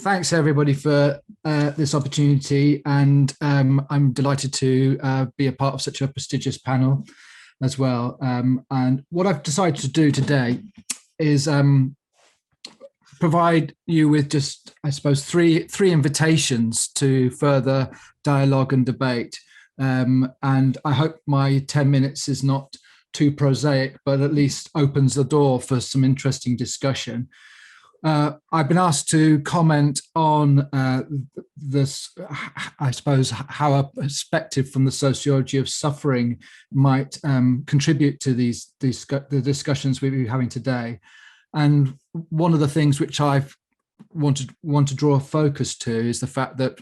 Thanks everybody for this opportunity, and I'm delighted to be a part of such a prestigious panel as well. And what I've decided to do today is provide you with just, I suppose, three invitations to further dialogue and debate. And I hope my 10 minutes is not too prosaic, but at least opens the door for some interesting discussion. I've been asked to comment on this, I suppose, how a perspective from the sociology of suffering might contribute to the discussions we'll be having today. And one of the things which I've want to draw a focus to is the fact that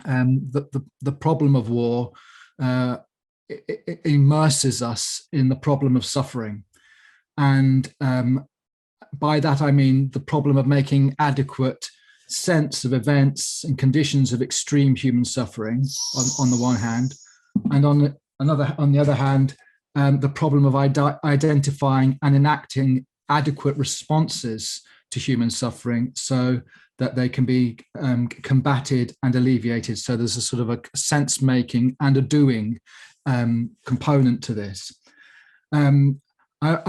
the problem of war it immerses us in the problem of suffering. And by that, I mean the problem of making adequate sense of events and conditions of extreme human suffering on the one hand, and on the other hand, the problem of identifying and enacting adequate responses to human suffering so that they can be combated and alleviated. So there's a sort of a sense making and a doing component to this. And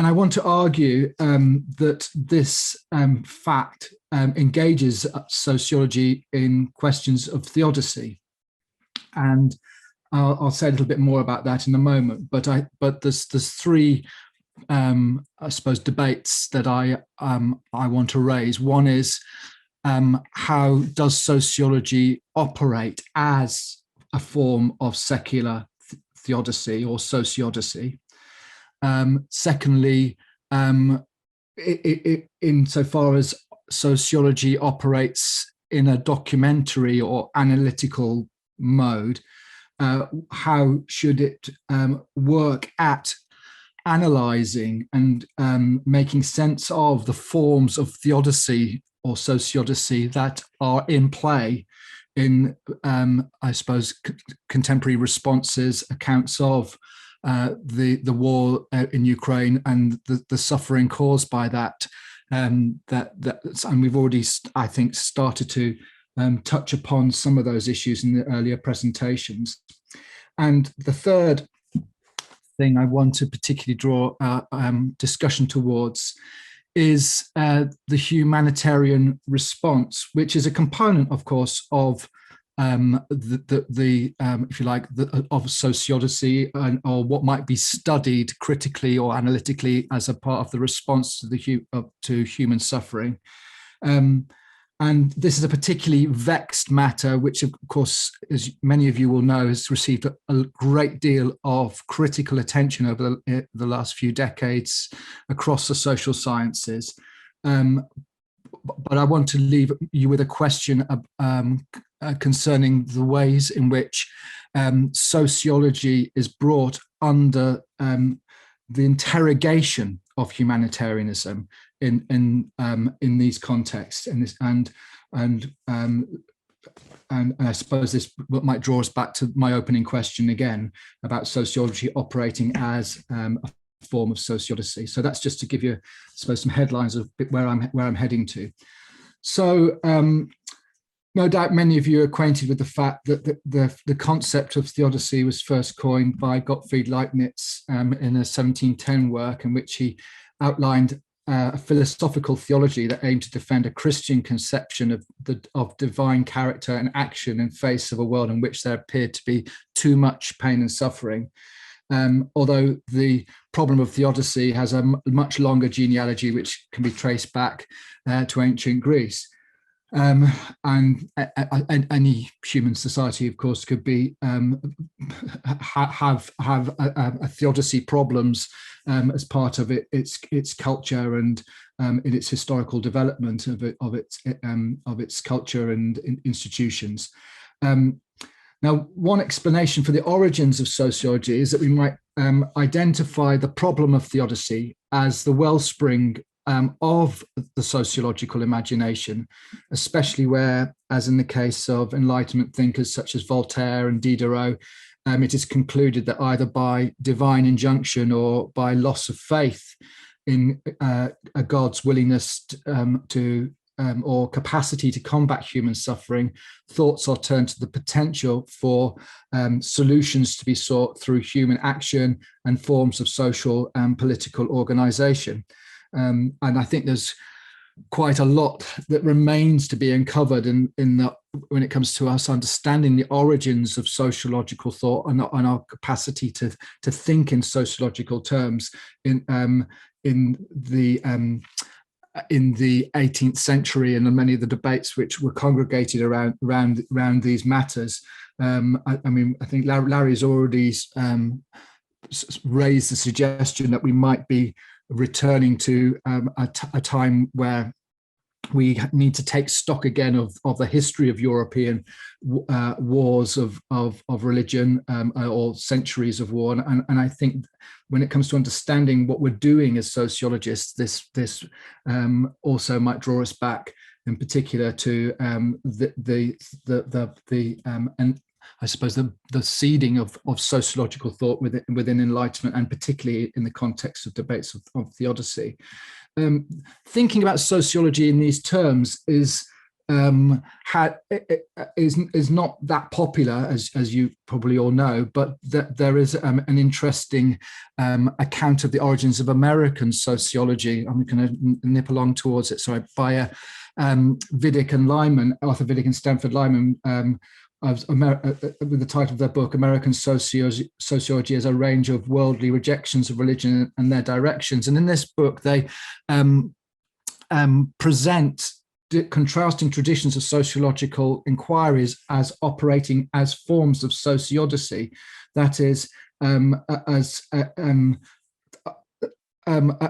I want to argue that this fact engages sociology in questions of theodicy, and I'll say a little bit more about that in a moment. But there's three, I suppose, debates that I want to raise. One is how does sociology operate as a form of secular theodicy or sociodicy? Secondly, insofar as sociology operates in a documentary or analytical mode, how should it work at analysing and making sense of the forms of theodicy or sociodicy that are in play in, I suppose, contemporary responses, accounts of the war in Ukraine and the suffering caused by that. And we've already, I think, started to touch upon some of those issues in the earlier presentations. And the third thing I want to particularly draw discussion towards is the humanitarian response, which is a component, of course, of if you like, of sociodicy, or what might be studied critically or analytically as a part of the response to human suffering. And this is a particularly vexed matter, which, of course, as many of you will know, has received a great deal of critical attention over the last few decades across the social sciences. But I want to leave you with a question concerning the ways in which sociology is brought under the interrogation of humanitarianism in these contexts, and I suppose this might draw us back to my opening question again about sociology operating as a form of sociodicy. So that's just to give you, I suppose, some headlines of where I'm heading to. So no doubt many of you are acquainted with the fact that the concept of theodicy was first coined by Gottfried Leibniz in a 1710 work in which he outlined a philosophical theology that aimed to defend a Christian conception of divine character and action in face of a world in which there appeared to be too much pain and suffering. Although the problem of theodicy has a much longer genealogy, which can be traced back to ancient Greece. And any human society, of course, could be have a theodicy problems as part of its culture and in its historical development of its culture and institutions. Now, one explanation for the origins of sociology is that we might identify the problem of theodicy as the wellspring of the sociological imagination, especially where, as in the case of Enlightenment thinkers such as Voltaire and Diderot, it is concluded that either by divine injunction or by loss of faith in a God's willingness to or capacity to combat human suffering, thoughts are turned to the potential for solutions to be sought through human action and forms of social and political organization. And I think there's quite a lot that remains to be uncovered when it comes to us understanding the origins of sociological thought and our capacity to think in sociological terms in the 18th century and in many of the debates which were congregated around these matters. I think Larry's already raised the suggestion that we might be returning to a time where we need to take stock again of the history of European wars of religion or centuries of war. And I think when it comes to understanding what we're doing as sociologists, this also might draw us back in particular to and I suppose the seeding of sociological thought within Enlightenment, and particularly in the context of debates of theodicy. Thinking about sociology in these terms is not that popular, as you probably all know, but there is an interesting account of the origins of American sociology. I'm going to nip along towards it. Sorry, by Viddick and Lyman, Arthur Viddick and Stanford Lyman, with the title of their book, American Sociology as a Range of Worldly Rejections of Religion and Their Directions. And in this book, they present contrasting traditions of sociological inquiries as operating as forms of sociodicy, that is,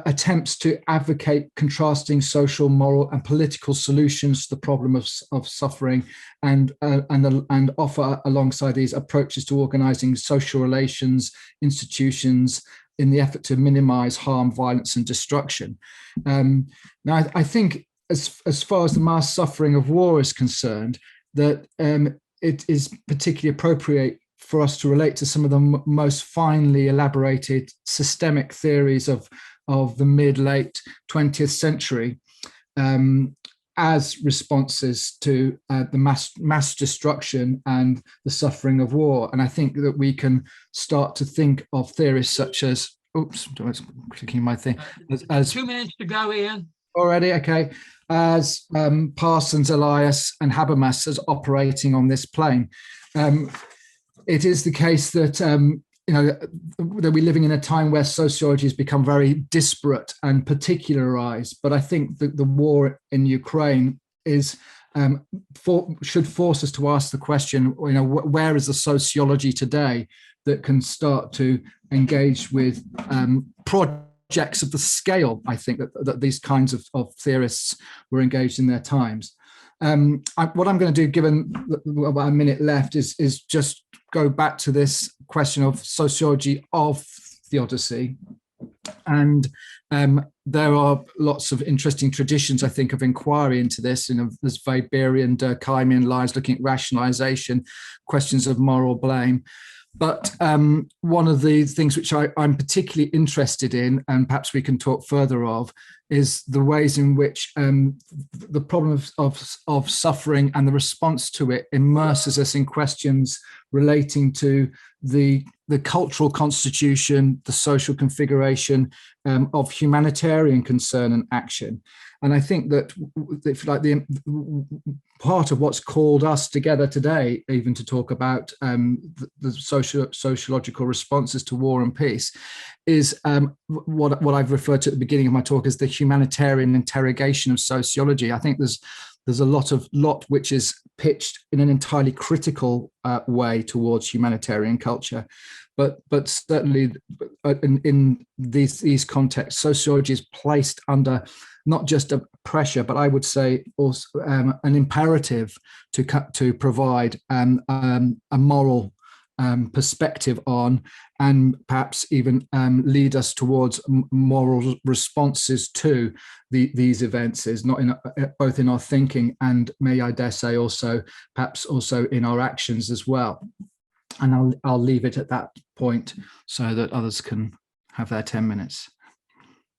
attempts to advocate contrasting social, moral, and political solutions to the problem of suffering, and offer alongside these approaches to organizing social relations, institutions, in the effort to minimize harm, violence, and destruction. Now, I think as far as the mass suffering of war is concerned, that it is particularly appropriate for us to relate to some of the most finely elaborated systemic theories of the mid-late 20th century as responses to the mass destruction and the suffering of war. And I think that we can start to think of theories such as, oops, I was clicking my thing. As 2 minutes to go, Iain. Already, okay. As Parsons, Elias, and Habermas as operating on this plane. It is the case that that we're living in a time where sociology has become very disparate and particularized. But I think that the war in Ukraine should force us to ask the question: where is the sociology today that can start to engage with projects of the scale? I think that these kinds of theorists were engaged in their times. What I'm going to do, given about a minute left, is just go back to this question of sociology of theodicy. And there are lots of interesting traditions, I think, of inquiry into this. There's Weberian, Durkheimian lines looking at rationalization, questions of moral blame. But one of the things which I'm particularly interested in, and perhaps we can talk further of, is the ways in which the problem of suffering and the response to it immerses us in questions relating to the cultural constitution, the social configuration of humanitarian concern and action. And I think that, if like the part of what's called us together today, even to talk about the sociological responses to war and peace, is what I've referred to at the beginning of my talk as the humanitarian interrogation of sociology. I think there's a lot which is pitched in an entirely critical way towards humanitarian culture. But certainly in these contexts, sociology is placed under not just a pressure, but I would say also an imperative to provide a moral perspective on, and perhaps even lead us towards moral responses to these events, is not both in our thinking and, may I dare say, also perhaps also in our actions as well. And I'll leave it at that point so that others can have their 10 minutes.